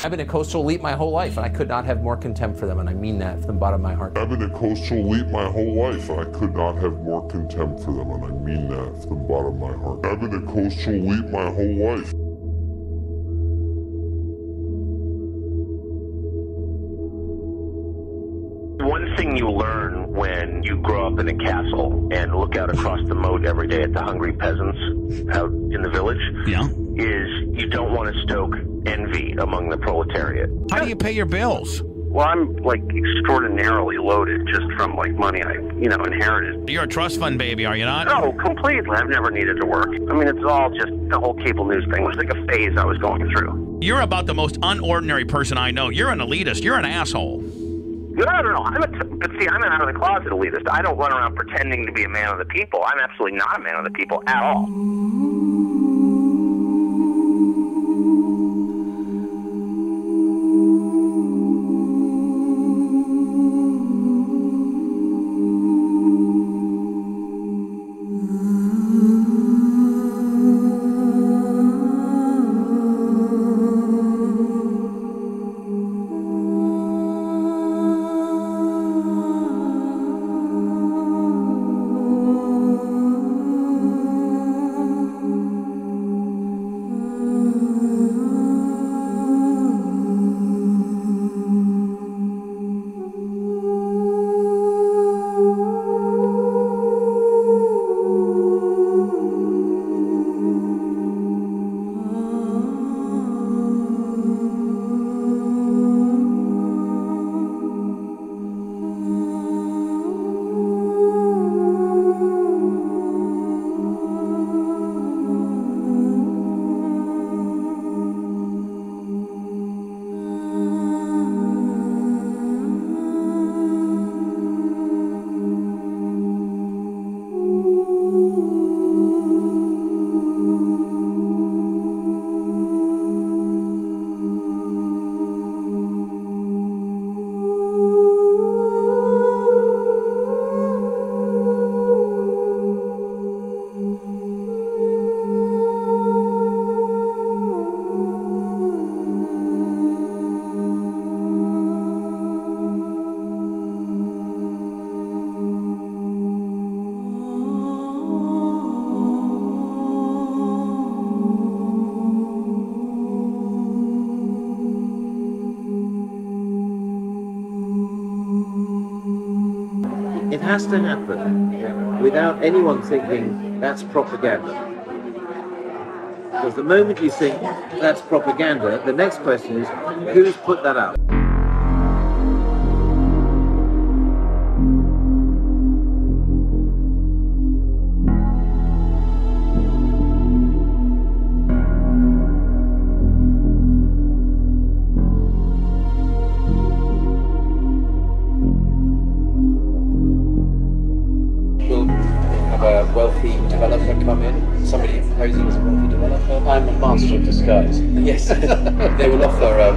I've been a coastal elite my whole life, and I could not have more contempt for them, and I mean that from the bottom of my heart. I've been a coastal elite my whole life, and I could not have more contempt for them, and I mean that from the bottom of my heart. I've been a coastal elite my whole life. One thing you learn when you grow up in a castle and look out across the moat every day at the hungry peasants out in the village is you don't want to stoke envy among the proletariat. How do you pay your bills? Well, I'm like extraordinarily loaded just from like money I, inherited. You're a trust fund baby, are you not? No, completely. I've never needed to work. I mean, it's all just the whole cable news thing was like a phase I was going through. You're about the most unordinary person I know. You're an elitist. You're an asshole. No. But see, I'm an out of the closet elitist. I don't run around pretending to be a man of the people. I'm absolutely not a man of the people at all. It has to happen without anyone thinking that's propaganda. Because the moment you think that's propaganda, the next question is, who's put that up? A wealthy developer come in, somebody posing as a wealthy developer. I'm a master of disguise. Yes. They will offer a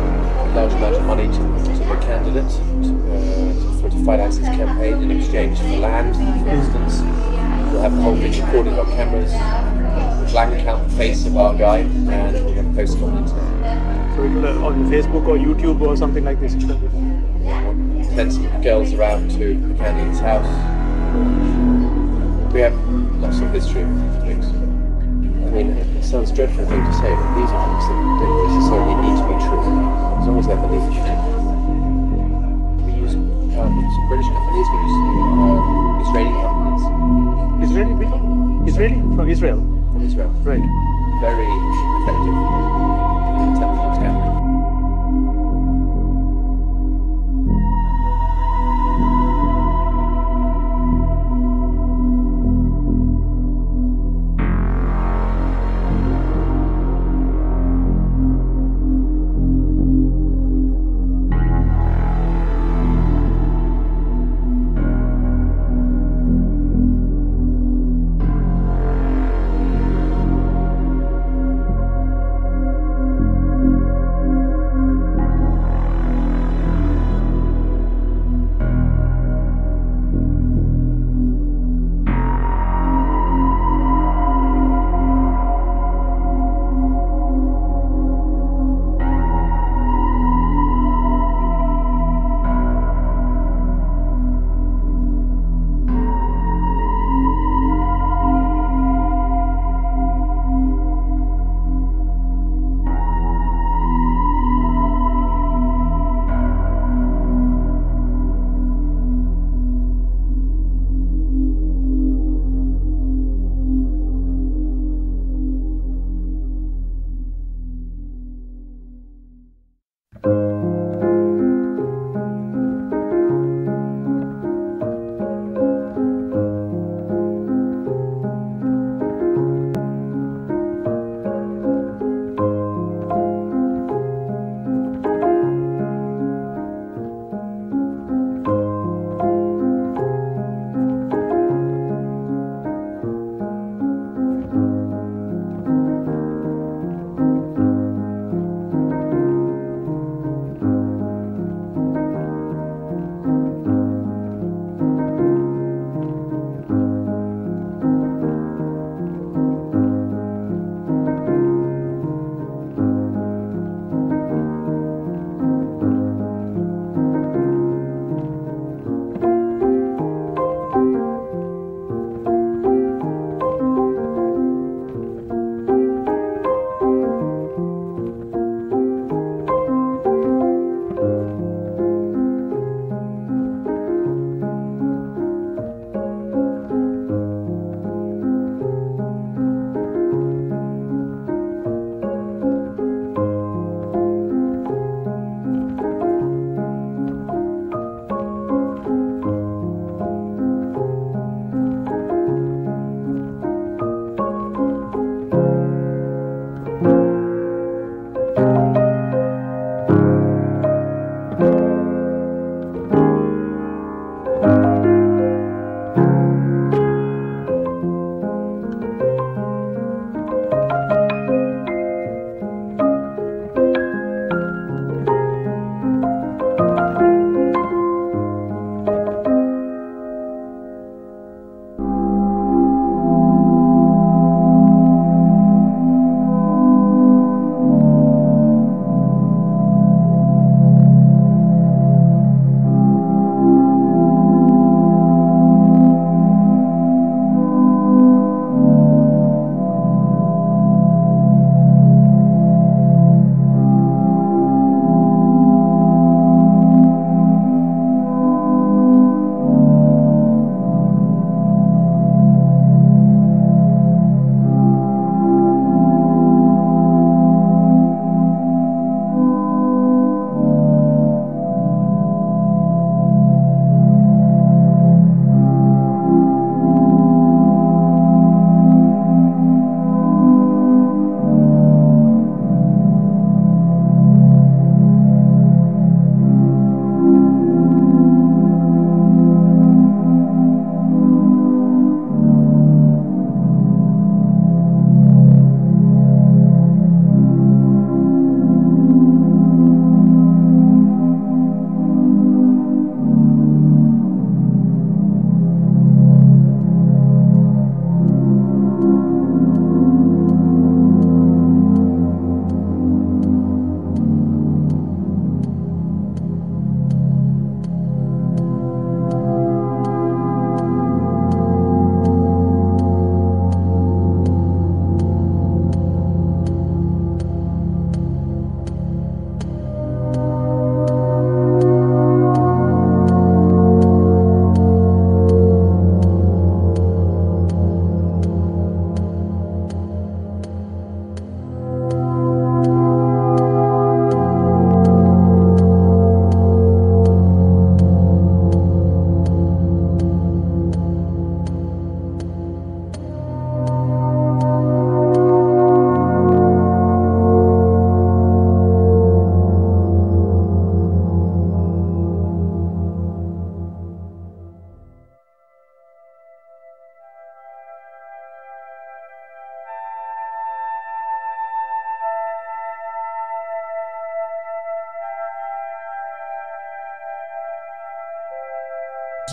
large amount of money to the candidate to finance his campaign in exchange for land, for instance. We'll have the whole thing recorded on cameras, blank out the face of our guy, and we're going to post it on the internet. So it'll, on Facebook or YouTube or something like this? We'll send some girls around to the candidate's house. We have lots of history of things. I mean, it sounds a dreadful thing to say, but these are things that don't necessarily need to be true, as long as they're believed. We use some British companies, we use Israeli companies. Israeli people? Israeli? From Israel? From Israel. Right. Very effective intelligence gathering.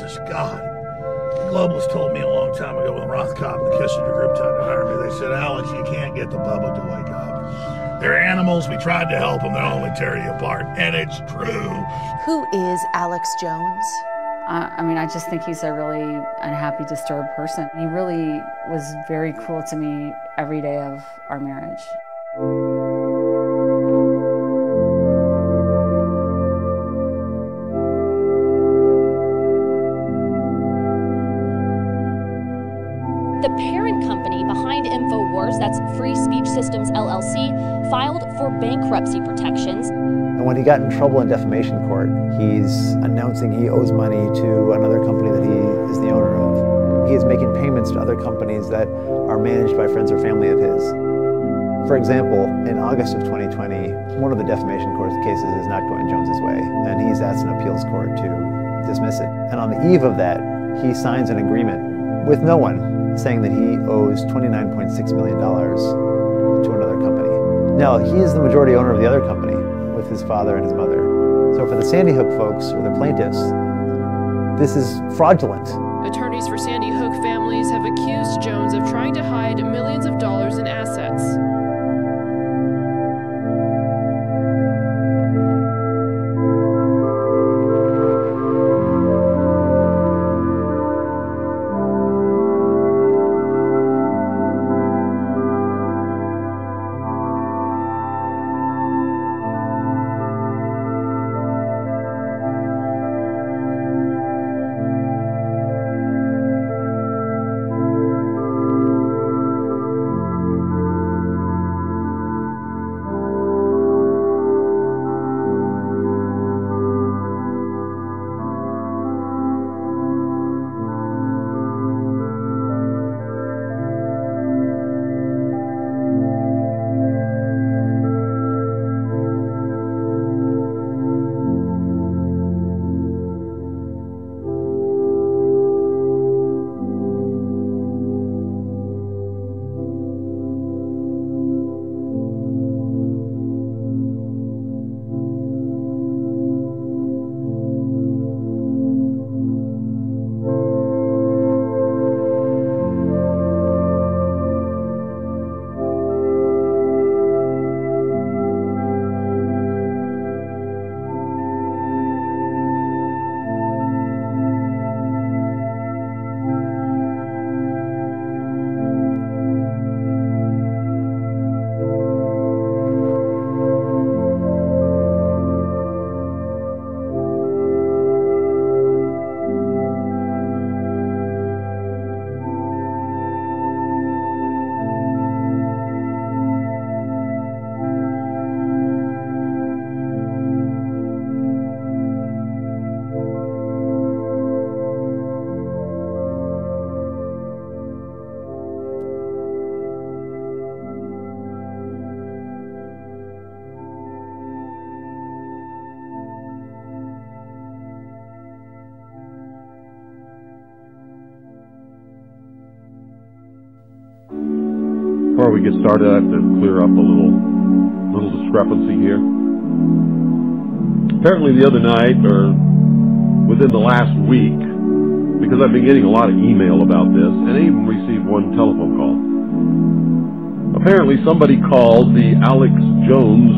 Jesus, God. The globalists told me a long time ago when Rothkopf and the Kissinger group tried to hire me, they said, Alex, you can't get the public to wake up. They're animals. We tried to help them. They'll only tear you apart. And it's true. Who is Alex Jones? I mean, I just think he's a really unhappy, disturbed person. He really was very cruel to me every day of our marriage. The parent company behind Infowars, that's Free Speech Systems LLC, filed for bankruptcy protections. And when he got in trouble in defamation court, he's announcing he owes money to another company that he is the owner of. He is making payments to other companies that are managed by friends or family of his. For example, in August of 2020, one of the defamation court cases is not going Jones's way, and he's asked an appeals court to dismiss it. And on the eve of that, he signs an agreement with no one saying that he owes $29.6 million to another company. Now, he is the majority owner of the other company with his father and his mother. So for the Sandy Hook folks, or the plaintiffs, this is fraudulent. Attorneys for Sandy Hook families have accused Jones of trying to hide millions of dollars in assets. Before we get started, I have to clear up a little discrepancy here. Apparently the other night, or within the last week, because I've been getting a lot of email about this, and I even received one telephone call. Apparently somebody called the Alex Jones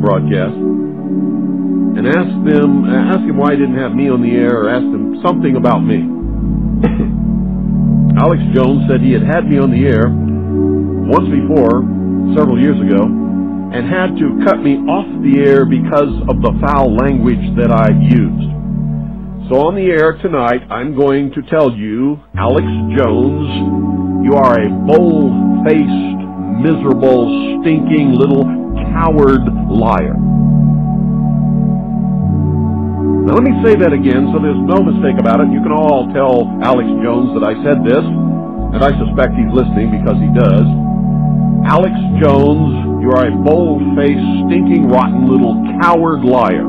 broadcast and asked him why he didn't have me on the air, or asked him something about me. Alex Jones said he had me on the air once before, several years ago, and had to cut me off the air because of the foul language that I used. So on the air tonight, I'm going to tell you, Alex Jones, you are a bold-faced, miserable, stinking little coward liar. Now let me say that again so there's no mistake about it. You can all tell Alex Jones that I said this, and I suspect he's listening because he does. Alex Jones, you are a bold-faced, stinking, rotten little coward liar.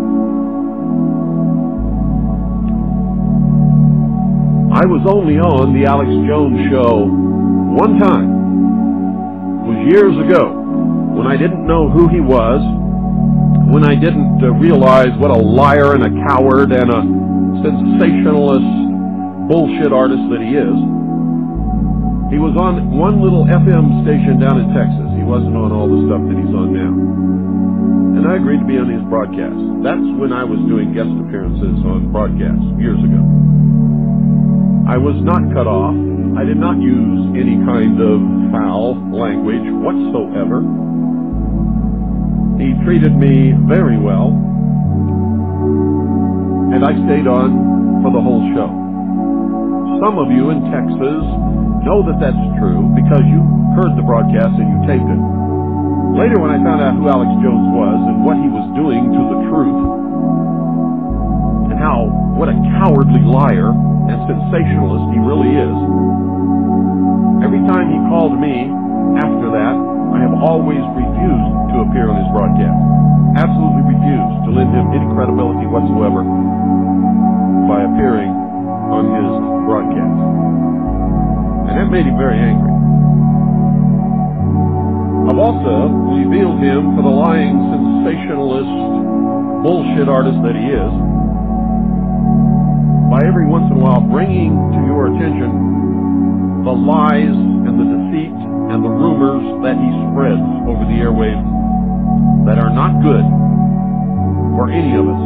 I was only on the Alex Jones show one time. It was years ago, when I didn't know who he was, when I didn't realize what a liar and a coward and a sensationalist bullshit artist that he is. He was on one little FM station down in Texas. He wasn't on all the stuff that he's on now. And I agreed to be on his broadcast. That's when I was doing guest appearances on broadcasts years ago. I was not cut off. I did not use any kind of foul language whatsoever. He treated me very well. And I stayed on for the whole show. Some of you in Texas know that that's true because you heard the broadcast and you taped it. Later, when I found out who Alex Jones was and what he was doing to the truth, and what a cowardly liar and sensationalist he really is, every time he called me after that, I have always refused to appear on his broadcast. Absolutely refused to lend him any credibility whatsoever by appearing on his broadcast. And that made him very angry. I've also revealed him for the lying, sensationalist, bullshit artist that he is by every once in a while bringing to your attention the lies and the deceit and the rumors that he spreads over the airwaves that are not good for any of us,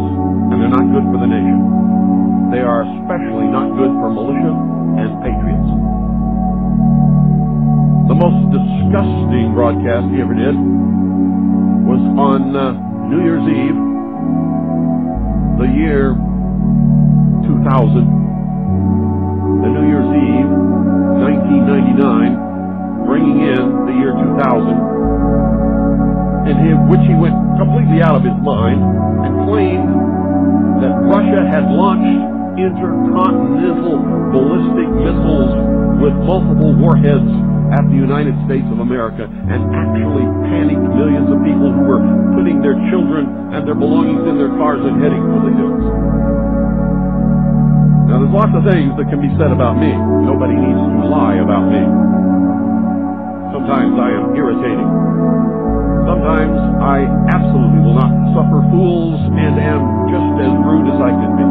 and they're not good for the nation. They are especially not good for militia and patriots. The most disgusting broadcast he ever did was on New Year's Eve, the year 2000. The New Year's Eve, 1999, bringing in the year 2000, in which he went completely out of his mind and claimed that Russia had launched intercontinental ballistic missiles with multiple warheads at the United States of America and actually panicked millions of people who were putting their children and their belongings in their cars and heading for the hills. Now, there's lots of things that can be said about me. Nobody needs to lie about me. Sometimes I am irritating. Sometimes I absolutely will not suffer fools and am just as rude as I can be.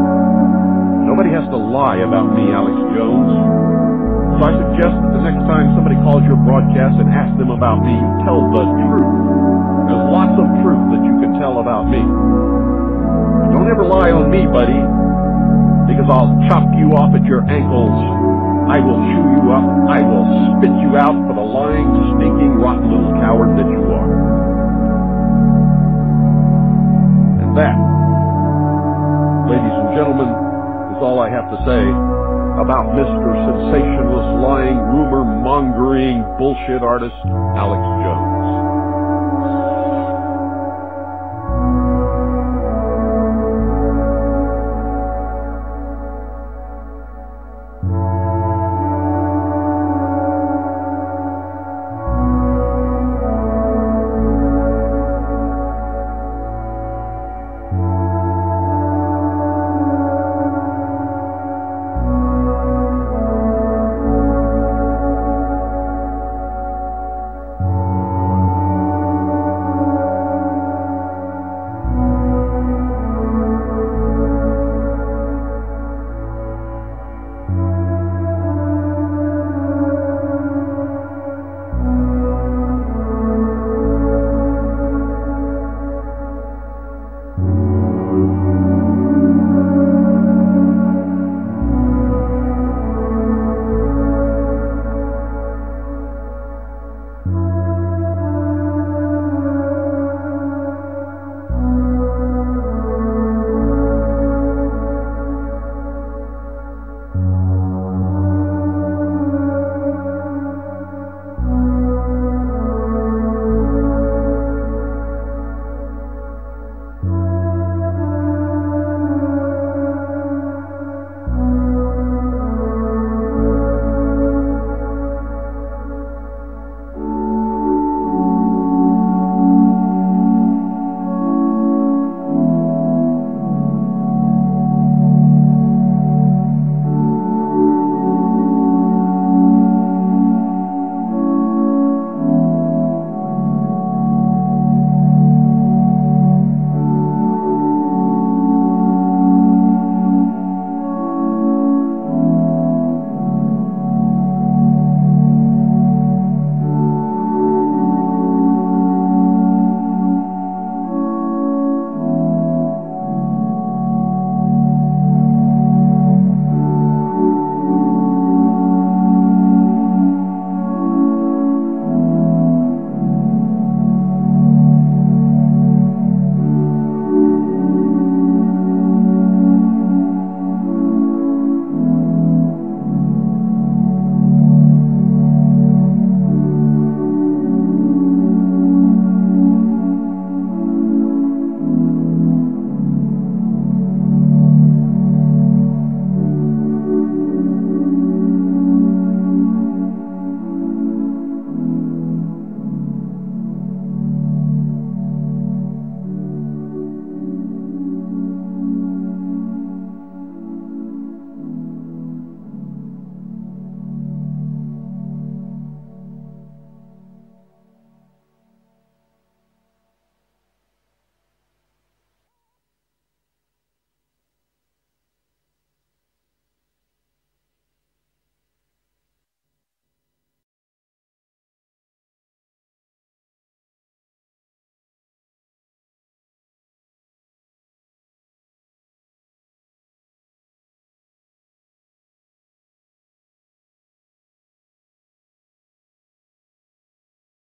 Nobody has to lie about me, Alex Jones. So I suggest that the next time somebody calls your broadcast and asks them about me, you tell the truth. There's lots of truth that you can tell about me. Don't ever lie on me, buddy, because I'll chop you off at your ankles. I will chew you up. I will spit you out for the lying, stinking, rotten little coward that you are. And that, ladies and gentlemen, is all I have to say about Mr. Sensationalist, lying, rumor-mongering, bullshit artist, Alex Jones.